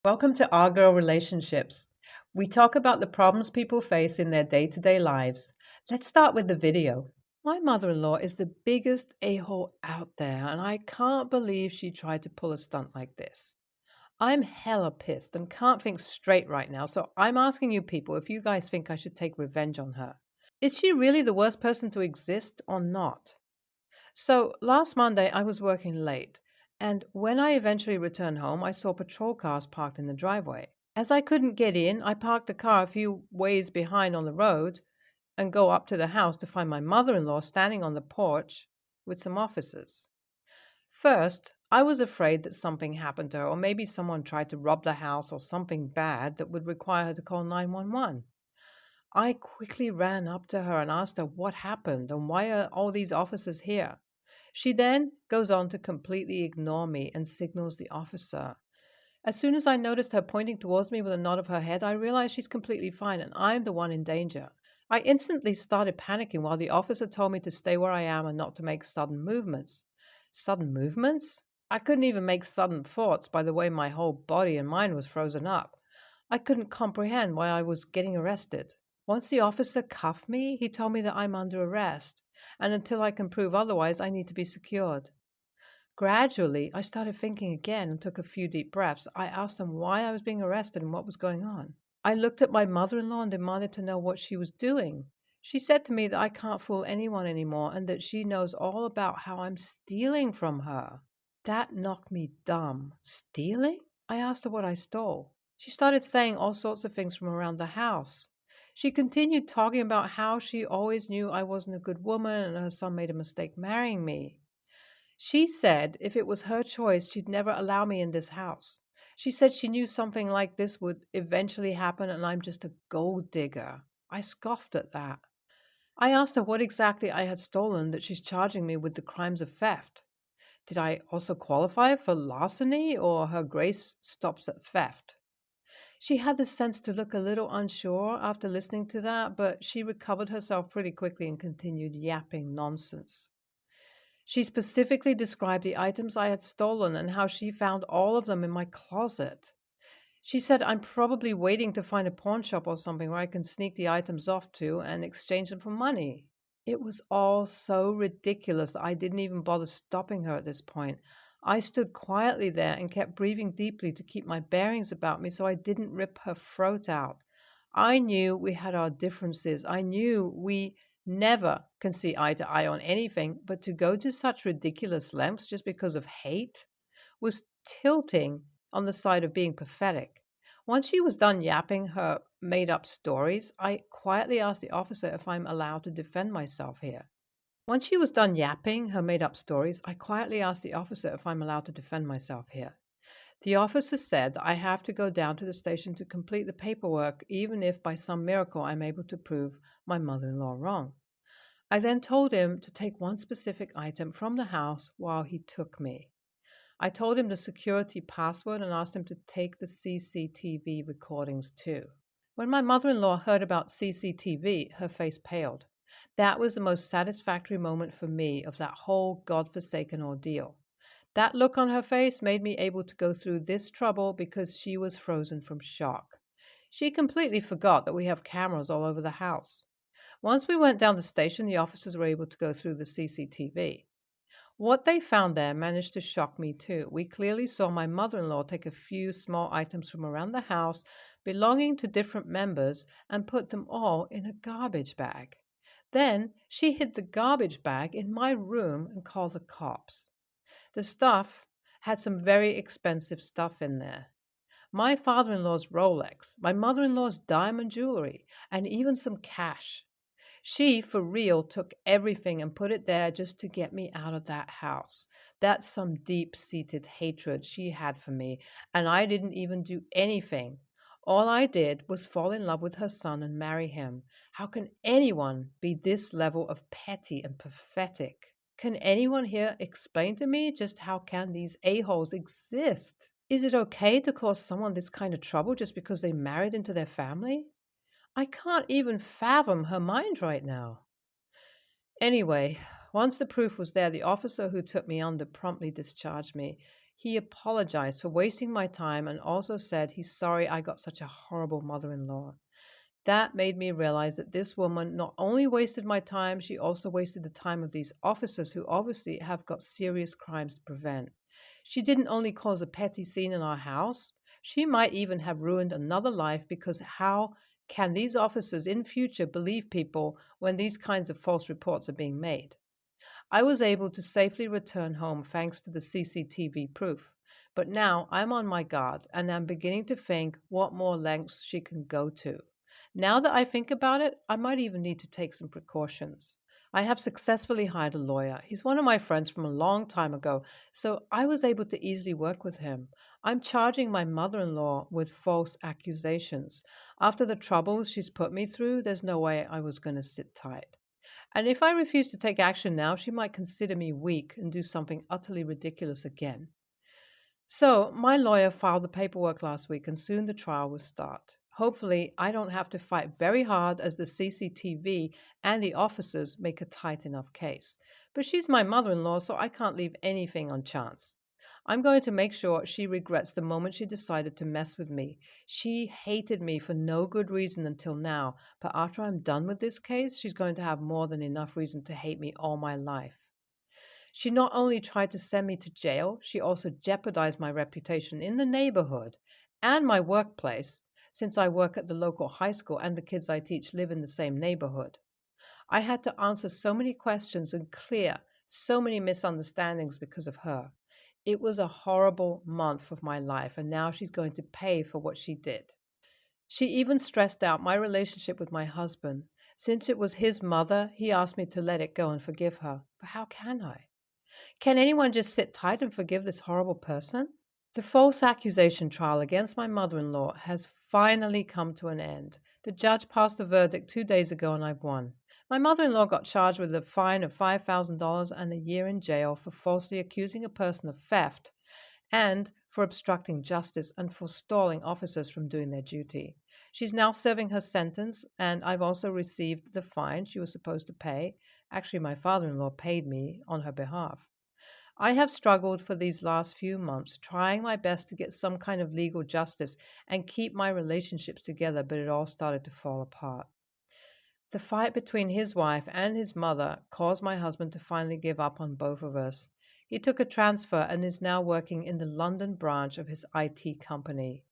Welcome to Our Girl Relationships. We talk about the problems people face in their day to day lives. Let's start with the video. My mother in law is the biggest a hole out there, and I can't believe she tried to pull a stunt like this. I'm hella pissed and can't think straight right now, so I'm asking you people if you guys think I should take revenge on her. Is she really the worst person to exist or not? So last Monday, I was working late, and when I eventually returned home, I saw patrol cars parked in the driveway. As I couldn't get in, I parked the car a few ways behind on the road and go up to the house to find my mother in law standing on the porch with some officers. First, I was afraid that something happened to her, or maybe someone tried to rob the house or something bad that would require her to call 911. I quickly ran up to her and asked her what happened and why are all these officers here. She then goes on to completely ignore me and signals the officer. As soon as I noticed her pointing towards me with a nod of her head, I realized she's completely fine and I'm the one in danger. I instantly started panicking while the officer told me to stay where I am and not to make sudden movements. Sudden movements? I couldn't even make sudden thoughts by the way my whole body and mind was frozen up. I couldn't comprehend why I was getting arrested. Once the officer cuffed me, he told me that I'm under arrest, and until I can prove otherwise, I need to be secured. Gradually, I started thinking again and took a few deep breaths. I asked him why I was being arrested and what was going on. I looked at my mother in law and demanded to know what she was doing. She said to me that I can't fool anyone anymore and that she knows all about how I'm stealing from her. That knocked me dumb. Stealing? I asked her what I stole. She started saying all sorts of things from around the house. She continued talking about how she always knew I wasn't a good woman and her son made a mistake marrying me. She said if it was her choice, she'd never allow me in this house. She said she knew something like this would eventually happen and I'm just a gold digger. I scoffed at that. I asked her what exactly I had stolen that she's charging me with the crimes of theft. Did I also qualify for larceny or her grace stops at theft? She had the sense to look a little unsure after listening to that, but she recovered herself pretty quickly and continued yapping nonsense. She specifically described the items I had stolen and how she found all of them in my closet. She said I'm probably waiting to find a pawn shop or something where I can sneak the items off to and exchange them for money. It was all so ridiculous that I didn't even bother stopping her at this point. I stood quietly there and kept breathing deeply to keep my bearings about me so I didn't rip her throat out. I knew we had our differences. I knew we never can see eye to eye on anything, but to go to such ridiculous lengths just because of hate was tilting on the side of being pathetic. Once she was done yapping her made up stories, I quietly asked the officer if I'm allowed to defend myself here. Once she was done yapping her made up stories, I quietly asked the officer if I'm allowed to defend myself here. The officer said I have to go down to the station to complete the paperwork, even if by some miracle I'm able to prove my mother in law wrong. I then told him to take one specific item from the house while he took me. I told him the security password and asked him to take the CCTV recordings too. When my mother in law heard about CCTV, her face paled. That was the most satisfactory moment for me of that whole God-forsaken ordeal. That look on her face made me able to go through this trouble because she was frozen from shock. She completely forgot that we have cameras all over the house. Once we went down the station, the officers were able to go through the CCTV. What they found there managed to shock me too. We clearly saw my mother in law take a few small items from around the house belonging to different members and put them all in a garbage bag. Then she hid the garbage bag in my room and called the cops. The stuff had some very expensive stuff in there. My father in law's Rolex, my mother in law's diamond jewelry, and even some cash. She, for real, took everything and put it there just to get me out of that house. That's some deep seated hatred she had for me, and I didn't even do anything. All I did was fall in love with her son and marry him. How can anyone be this level of petty and pathetic? Can anyone here explain to me just how can these a-holes exist? Is it okay to cause someone this kind of trouble just because they married into their family? I can't even fathom her mind right now. Anyway, once the proof was there, the officer who took me under promptly discharged me. He apologized for wasting my time and also said he's sorry I got such a horrible mother in law. That made me realize that this woman not only wasted my time, she also wasted the time of these officers who obviously have got serious crimes to prevent. She didn't only cause a petty scene in our house, she might even have ruined another life because how can these officers in future believe people when these kinds of false reports are being made? I was able to safely return home thanks to the CCTV proof. But now I'm on my guard and I'm beginning to think what more lengths she can go to. Now that I think about it, I might even need to take some precautions. I have successfully hired a lawyer. He's one of my friends from a long time ago, so I was able to easily work with him. I'm charging my mother in law with false accusations. After the troubles she's put me through, there's no way I was going to sit tight. And if I refuse to take action now, she might consider me weak and do something utterly ridiculous again. So, my lawyer filed the paperwork last week, and soon the trial will start. Hopefully, I don't have to fight very hard as the CCTV and the officers make a tight enough case. But she's my mother in law, so I can't leave anything on chance. I'm going to make sure she regrets the moment she decided to mess with me. She hated me for no good reason until now, but after I'm done with this case, she's going to have more than enough reason to hate me all my life. She not only tried to send me to jail, she also jeopardized my reputation in the neighborhood and my workplace, since I work at the local high school and the kids I teach live in the same neighborhood. I had to answer so many questions and clear so many misunderstandings because of her. It was a horrible month of my life, and now she's going to pay for what she did. She even stressed out my relationship with my husband. Since it was his mother, he asked me to let it go and forgive her. But how can I? Can anyone just sit tight and forgive this horrible person? The false accusation trial against my mother in law has finally come to an end. The judge passed a verdict 2 days ago and I've won. My mother in law got charged with a fine of $5,000 and a year in jail for falsely accusing a person of theft and for obstructing justice and forestalling officers from doing their duty. She's now serving her sentence, and I've also received the fine she was supposed to pay. Actually, my father in law paid me on her behalf. I have struggled for these last few months, trying my best to get some kind of legal justice and keep my relationships together, but it all started to fall apart. The fight between his wife and his mother caused my husband to finally give up on both of us. He took a transfer and is now working in the London branch of his IT company.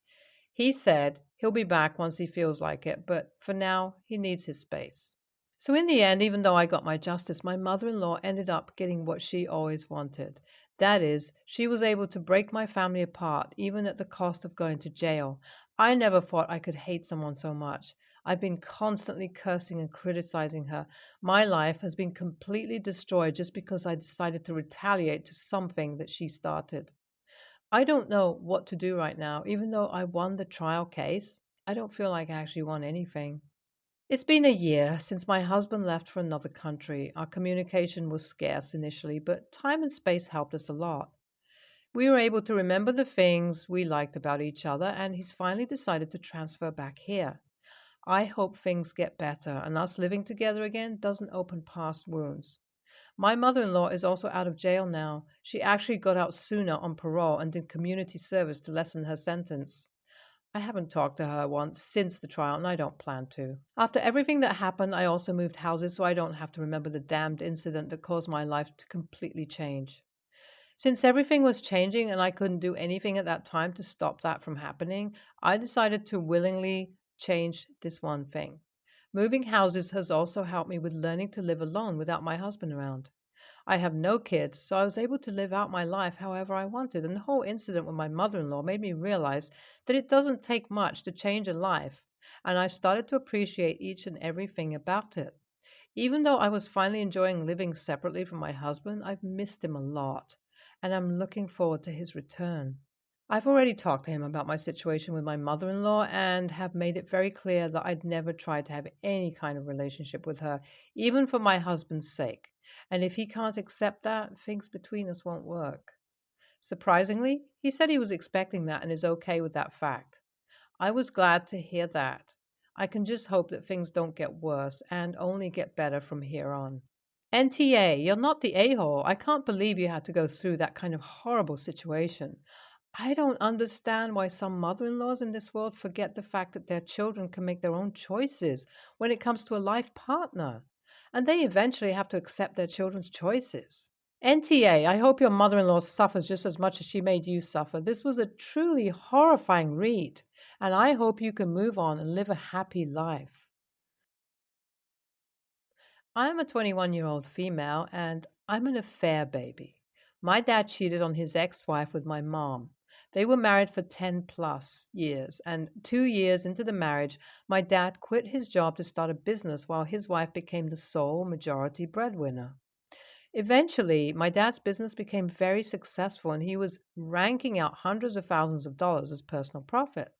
He said he'll be back once he feels like it, but for now, he needs his space. So, in the end, even though I got my justice, my mother in law ended up getting what she always wanted. That is, she was able to break my family apart, even at the cost of going to jail. I never thought I could hate someone so much. I've been constantly cursing and criticizing her. My life has been completely destroyed just because I decided to retaliate to something that she started. I don't know what to do right now. Even though I won the trial case, I don't feel like I actually won anything. It's been a year since my husband left for another country. Our communication was scarce initially, but time and space helped us a lot. We were able to remember the things we liked about each other, and he's finally decided to transfer back here. I hope things get better and us living together again doesn't open past wounds. My mother in law is also out of jail now. She actually got out sooner on parole and did community service to lessen her sentence. I haven't talked to her once since the trial, and I don't plan to. After everything that happened, I also moved houses so I don't have to remember the damned incident that caused my life to completely change. Since everything was changing and I couldn't do anything at that time to stop that from happening, I decided to willingly change this one thing. Moving houses has also helped me with learning to live alone without my husband around. I have no kids, so I was able to live out my life however I wanted. And the whole incident with my mother in law made me realize that it doesn't take much to change a life. And I've started to appreciate each and everything about it. Even though I was finally enjoying living separately from my husband, I've missed him a lot. And I'm looking forward to his return. I've already talked to him about my situation with my mother in law and have made it very clear that I'd never try to have any kind of relationship with her, even for my husband's sake. And if he can't accept that, things between us won't work. Surprisingly, he said he was expecting that and is okay with that fact. I was glad to hear that. I can just hope that things don't get worse and only get better from here on. NTA, you're not the a hole. I can't believe you had to go through that kind of horrible situation. I don't understand why some mother in laws in this world forget the fact that their children can make their own choices when it comes to a life partner. And they eventually have to accept their children's choices. NTA, I hope your mother in law suffers just as much as she made you suffer. This was a truly horrifying read, and I hope you can move on and live a happy life. I'm a 21-year-old female and I'm an affair baby. My dad cheated on his ex wife with my mom. They were married for 10 plus years, and 2 years into the marriage, my dad quit his job to start a business while his wife became the sole majority breadwinner. Eventually, my dad's business became very successful and he was ranking out hundreds of thousands of dollars as personal profit.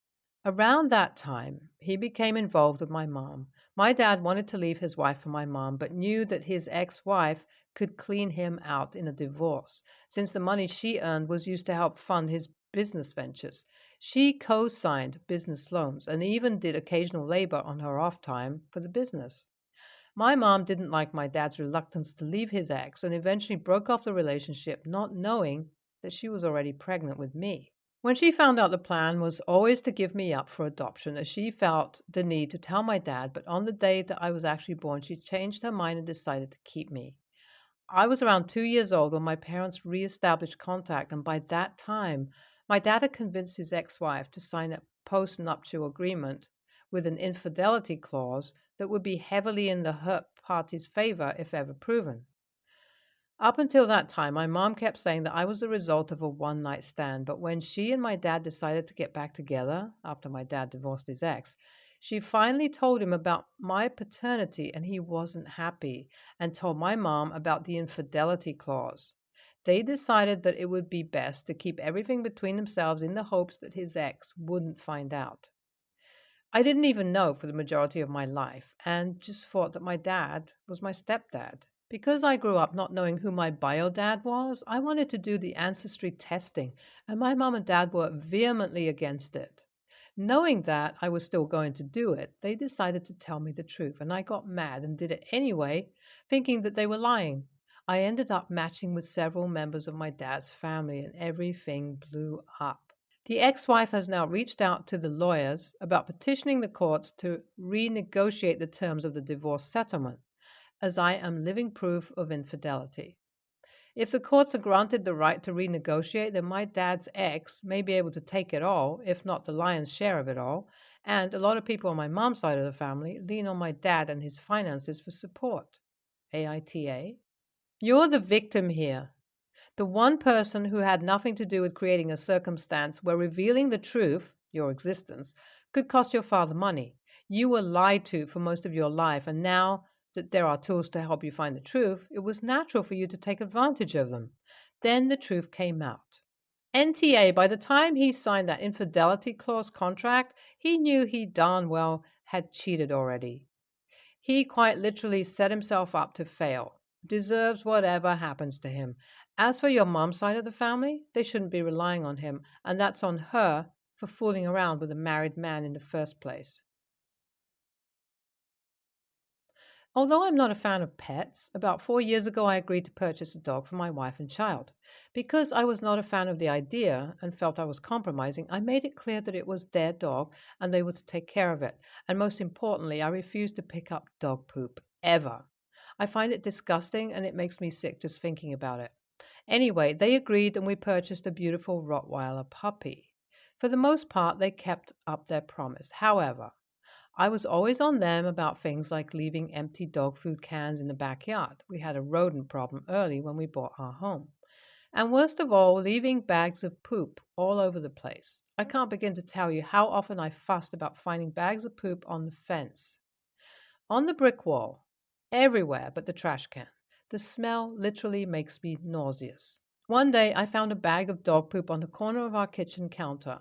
Around that time, he became involved with my mom. My dad wanted to leave his wife for my mom, but knew that his ex wife could clean him out in a divorce, since the money she earned was used to help fund his business ventures. She co signed business loans and even did occasional labor on her off time for the business. My mom didn't like my dad's reluctance to leave his ex and eventually broke off the relationship, not knowing that she was already pregnant with me. When she found out the plan was always to give me up for adoption, as she felt the need to tell my dad, but on the day that I was actually born, she changed her mind and decided to keep me. I was around 2 years old when my parents reestablished contact, and by that time, my dad had convinced his ex wife to sign a post-nuptial agreement with an infidelity clause that would be heavily in the hurt party's favor if ever proven. Up until that time, my mom kept saying that I was the result of a one night stand. But when she and my dad decided to get back together after my dad divorced his ex, she finally told him about my paternity and he wasn't happy and told my mom about the infidelity clause. They decided that it would be best to keep everything between themselves in the hopes that his ex wouldn't find out. I didn't even know for the majority of my life and just thought that my dad was my stepdad. Because I grew up not knowing who my bio dad was, I wanted to do the ancestry testing, and my mom and dad were vehemently against it. Knowing that I was still going to do it, they decided to tell me the truth, and I got mad and did it anyway, thinking that they were lying. I ended up matching with several members of my dad's family, and everything blew up. The ex wife has now reached out to the lawyers about petitioning the courts to renegotiate the terms of the divorce settlement, as I am living proof of infidelity. If the courts are granted the right to renegotiate, then my dad's ex may be able to take it all, if not the lion's share of it all, and a lot of people on my mom's side of the family lean on my dad and his finances for support. AITA? You're the victim here. The one person who had nothing to do with creating a circumstance where revealing the truth, your existence, could cost your father money. You were lied to for most of your life, and now that there are tools to help you find the truth, it was natural for you to take advantage of them. Then the truth came out. NTA, by the time he signed that infidelity clause contract, he knew he darn well had cheated already. He quite literally set himself up to fail. Deserves whatever happens to him. As for your mom's side of the family, they shouldn't be relying on him, and that's on her for fooling around with a married man in the first place. Although I'm not a fan of pets, about 4 years ago I agreed to purchase a dog for my wife and child. Because I was not a fan of the idea and felt I was compromising, I made it clear that it was their dog and they were to take care of it. And most importantly, I refused to pick up dog poop, ever. I find it disgusting and it makes me sick just thinking about it. Anyway, they agreed and we purchased a beautiful Rottweiler puppy. For the most part, they kept up their promise. However, I was always on them about things like leaving empty dog food cans in the backyard. We had a rodent problem early when we bought our home. And worst of all, leaving bags of poop all over the place. I can't begin to tell you how often I fussed about finding bags of poop on the fence, on the brick wall, everywhere but the trash can. The smell literally makes me nauseous. One day I found a bag of dog poop on the corner of our kitchen counter.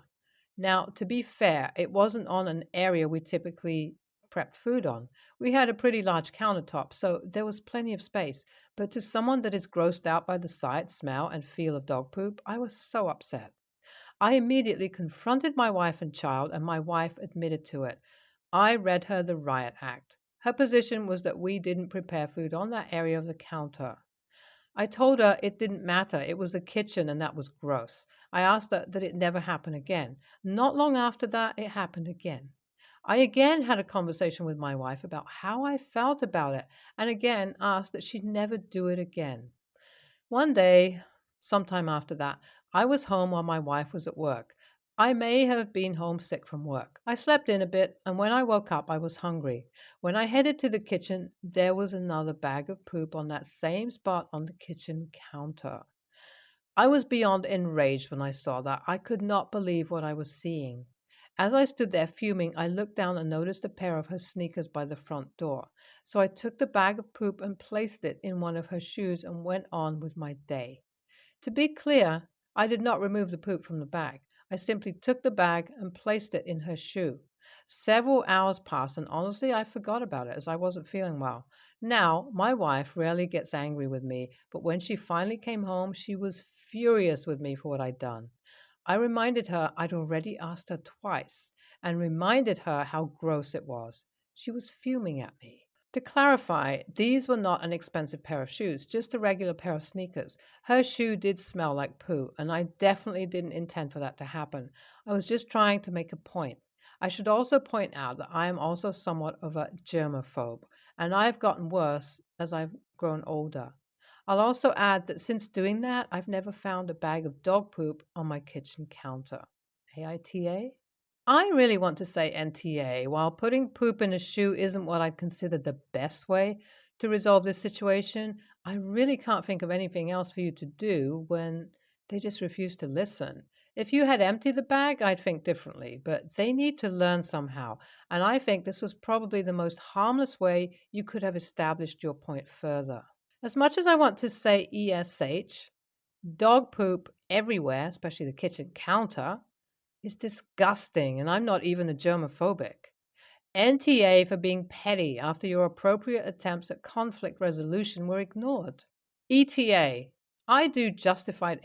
Now, to be fair, it wasn't on an area we typically prep food on. We had a pretty large countertop, so there was plenty of space. But to someone that is grossed out by the sight, smell, and feel of dog poop, I was so upset. I immediately confronted my wife and child, and my wife admitted to it. I read her the riot act. Her position was that we didn't prepare food on that area of the counter. I told her it didn't matter, it was the kitchen and that was gross. I asked her that it never happen again. Not long after that, it happened again. I again had a conversation with my wife about how I felt about it and again asked that she'd never do it again. One day, sometime after that, I was home while my wife was at work. I may have been homesick from work. I slept in a bit, and when I woke up, I was hungry. When I headed to the kitchen, there was another bag of poop on that same spot on the kitchen counter. I was beyond enraged when I saw that. I could not believe what I was seeing. As I stood there fuming, I looked down and noticed a pair of her sneakers by the front door. So I took the bag of poop and placed it in one of her shoes and went on with my day. To be clear, I did not remove the poop from the bag. I simply took the bag and placed it in her shoe. Several hours passed, and honestly, I forgot about it as I wasn't feeling well. Now, my wife rarely gets angry with me, but when she finally came home, she was furious with me for what I'd done. I reminded her I'd already asked her twice and reminded her how gross it was. She was fuming at me. To clarify, these were not an expensive pair of shoes, just a regular pair of sneakers. Her shoe did smell like poo, and I definitely didn't intend for that to happen. I was just trying to make a point. I should also point out that I am also somewhat of a germaphobe, and I've gotten worse as I've grown older. I'll also add that since doing that, I've never found a bag of dog poop on my kitchen counter. AITA? I really want to say NTA. While putting poop in a shoe isn't what I'd consider the best way to resolve this situation, I really can't think of anything else for you to do when they just refuse to listen. If you had emptied the bag, I'd think differently, but they need to learn somehow, and I think this was probably the most harmless way you could have established your point further. As much as I want to say ESH, dog poop everywhere, especially the kitchen counter, is disgusting, and I'm not even a germophobic. NTA for being petty after your appropriate attempts at conflict resolution were ignored. ETA. I do justified